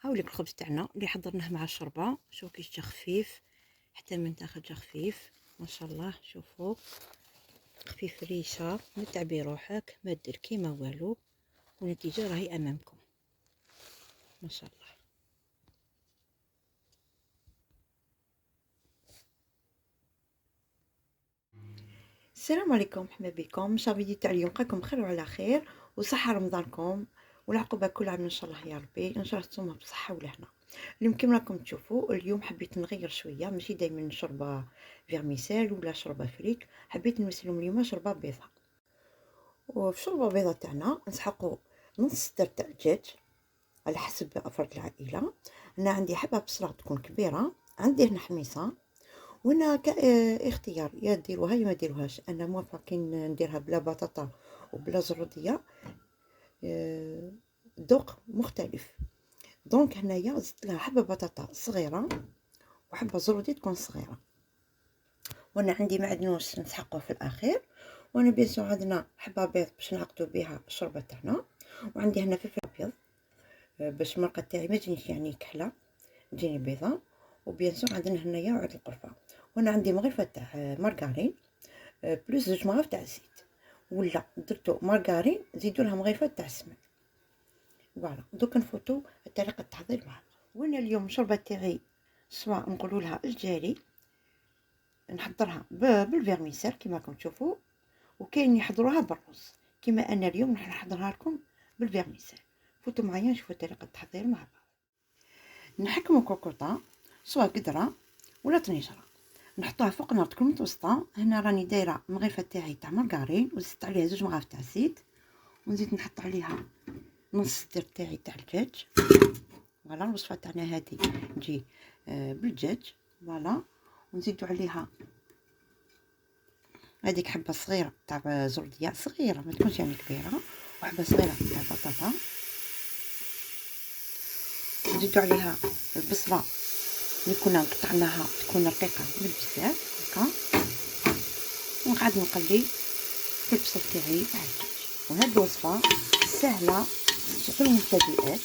هاوليك الخبز تاعنا اللي حضرناه مع الشوربه. شوفوا كيش جا خفيف، حتى من داخل جا خفيف ما شاء الله. شوفوا خفيف ريشه، ما تعبي روحك، ما دير كيما والو، والنتيجه راهي امامكم ما شاء الله. السلام عليكم، مرحبا بكم. ان شاء الله الفيديو تاع اليوم لقاكم بخير وعلى خير، وصحه رمضانكم والعقوبه كل عام ان شاء الله يا ربي. ان شاء الله تصوموا بصحه ولهنا. اليوم كما راكم تشوفوا اليوم حبيت نغير شويه، ماشي دائما نشرب فيرميسيل ولا شوربه فريك، حبيت نمثلهم اليوم شوربه بيضاء. وفي الشوربه البيضاء تاعنا نسحقوا نص صدر تاع الدجاج على حسب افراد العائله. انا عندي حبه بصله تكون كبيره، عندي هنا حميصه، وانا اختيار يا ديروها يا ما ديروهاش. انا موافقين نديرها بلا بطاطا وبلا زروديه، ذوق مختلف. دونك هنايا زدت لها حبه بطاطا صغيره وحبه زروديه تكون صغيره، وانا عندي معدنوس نسحقوه في الاخير. وانا بيسو عندنا حبه بيض باش نعقدو بها الشوربه تاعنا، وعندي هنا فلفل ابيض باش المرقه تاعي ما تجينيش يعني كحله، تجيني بيضه. وبيان عندنا هنايا عود القرفه، وانا عندي مغرفه تاع مارغرين بلوس 2 مغارف تاع الزيت، ولا درتو مارغرين زيدو لها مغرفه تاع السمن. فوالا دوك نفوتو طريقه التحضير معنا. وانا اليوم الشوربه تاعي سواء نقولوا لها الجاري، نحضرها بالفيرميسيل كما راكم تشوفوا، وكاين يحضروها بالرز كما انا اليوم راح نحضرها لكم بالفيرميسيل. فوتوا معايا نشوفوا طريقه التحضير مع بعض. نحكموا كوكوطه سواء قدره ولا طنجره، نحطوها فوق نار تكون متوسطه. هنا راني دايره المغرفه تاعي تاع مارغرين وزدت عليها 2 مغارف تاع زيت، ونزيد نحط عليها نص صدر تاعي تاع الدجاج. فوالا الوصفه تاعنا هذه تجي بالدجاج. فوالا ونزيدو عليها هذيك حبه صغيره تاع زرديه صغيره ما تكونش يعني كبيره، وحبه صغيره تاع بطاطا. نزيدو عليها البصله اللي كنا قطعناها تكون رقيقه بزاف هكا، ونقعد نقلي في البصل تاعي مع الدجاج. وهذه الوصفه سهله تعطي المبتدئات.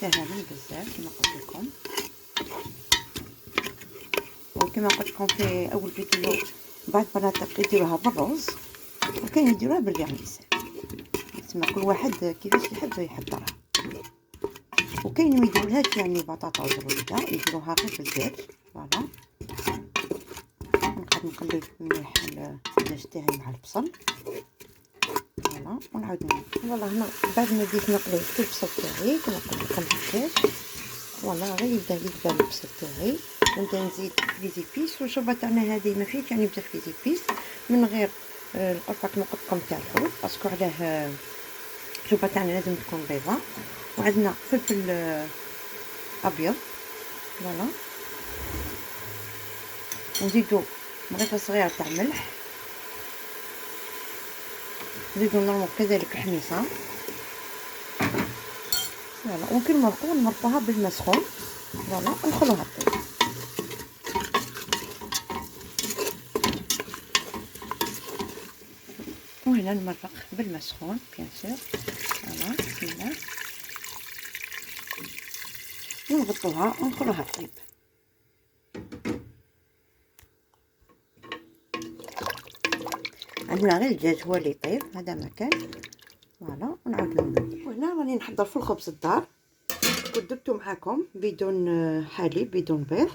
سهله بزاف كما قلت لكم، وكما قلت لكم في اول فيديو بعض المناطق يديروها بالرز وكاين يديروها بالفيرميسيل، تسمى كل واحد كيفاش يحب يحضرها. وكاين ما يديرولهاش يعني بطاطا وزروديه، يديروها غير بالدجاج. فوالا نقعد نقلب مليح الدجاج تاعي مع البصل. فوالا ونعاود فوالا هنا بعد ما بديت نقلي في البصل تاعي كما قلت لكم الدجاج. فوالا غير يبدا يدبل البصل تاعي، ونبدا نزيد لي زيبيس. والشوربه تاعنا هذه ما فيهاش يعني بزاف لي زيبيس، من غير القرفه كما قلت لكم تاع الحوت، باسكو علاه الشوربه تاعنا لازم تكون بيضاء. وعندنا فلفل ابيض. فوالا ونزيدو مغرفه صغيره تاع ملح، نزيدو نرمو كذلك الحميصه. فوالا ونمرقوها بالماء سخون. فوالا ونخلوها طيب. وهنا نمرق بالماء سخون بيان سور. فوالا بسم الله، ونغطوها ونخلوها طيب. عندنا غير الدجاج هو اللي يطيب، هذا ما كان. فوالا ونعاود نولي. وهنا راني نحضر في الخبز الدار، كنت درتو معاكم بدون حليب بدون بيض.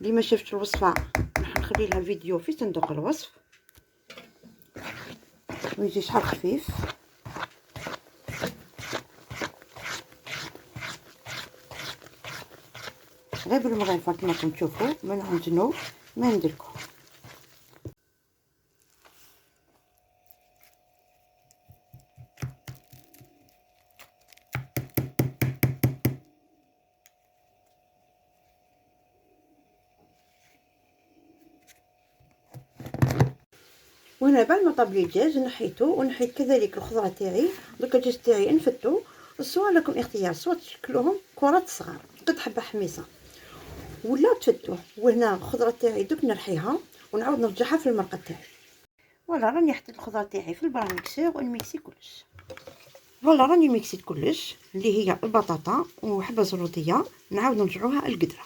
اللي ما شافتش الوصفه راح نخلي لها فيديو في صندوق الوصف. ويجي شحال خفيف. غير بالمغرفه كما راكم تشوفوا، ما نعجنو ما ندلكو. وهنا بعد ما طاب لي الدجاج نحيته، ونحيت كذلك الخضره تاعي. دوك الدجاج تاعي نفتو، السوا لكم اختيار، سواء تشكلوهم كرات صغار قد حبه حميصه ولا تفتوه. وهنا الخضره تاعي دوك نرحيها ونعاود نرجعها في المرقه تاعي. فوالا راني حطيت الخضر تاعي في البراميكسور ونميكسي كلش. فوالا راني ميكسيت كلش اللي هي البطاطا وحبه زروديه، نعاود نرجعوها القدره.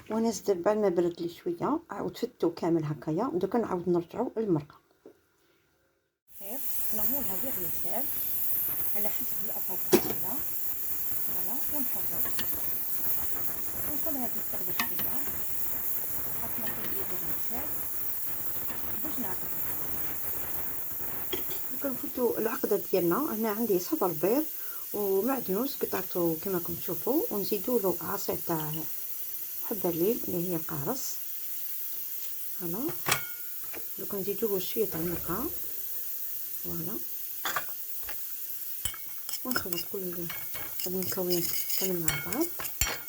وانا زدت بعد ما برد لي شويه عاود فتو كامل هكايا، دوكا نعاود نرجعو المرقه. خير نعملها فيغميسيل على حسب الافراد تاعنا. فوالا ونحرك ونخليها تتقدر شويه حتى ما تجي فيغميسيل باش نعقد. دوكا نفوتو العقده ديالنا. هنا عندي صفر بيض ومعدنوس قطعته كما راكم تشوفوا، ونزيدوله عصير تاع حبه الليل اللي هي قارص. فوالا دوكا نزيدوله شويه تاع النكهه. فوالا ونخلط كل المكونات كامل مع بعض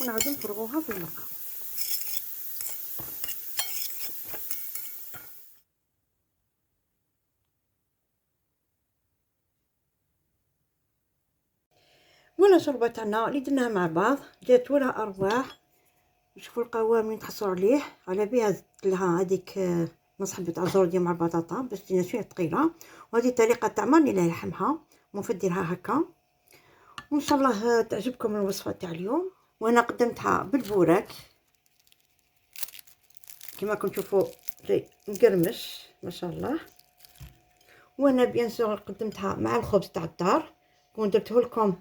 ونعاودو نفرغوها في المرقه. ولا شوربه تاعنا اللي درناها مع بعض جات ولا ارواح. شوفوا القوام اللي نتحصر عليه، على بها زدت لها هذيك نص حبه تاع زرديه مع البطاطا باش تجينا شويه ثقيله. وهذه طريقه تاع ماني لا يلحمها ونفدرها هكا. وان شاء الله تعجبكم الوصفه تاع اليوم. وانا قدمتها بالبوراك كما راكم تشوفوا جاي مقرمش ما شاء الله. وانا بيان سور قدمتها مع الخبز تاع الدار، ودرته لكم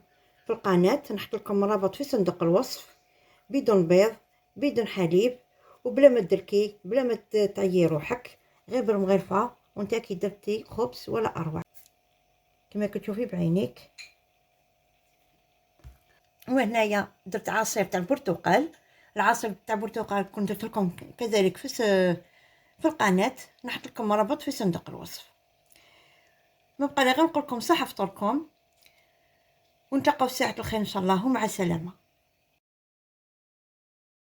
في القناه. نحط لكم الرابط في صندوق الوصف، بدون بيض بدون حليب وبلا ما تدركي بلا ما تعيي روحك، غير بالمغرفه وانت كي درتي خبز ولا اروع كما كتشوفي بعينيك. وهنايا درت عصير تاع البرتقال. العصير تاع البرتقال كنت درت لكم كذلك في القناه. نحط لكم رابط في صندوق الوصف. ما بقى لي غير نقول لكم صحه فطوركم ونتلاقاو في ساعه الخير ان شاء الله، ومع السلامه.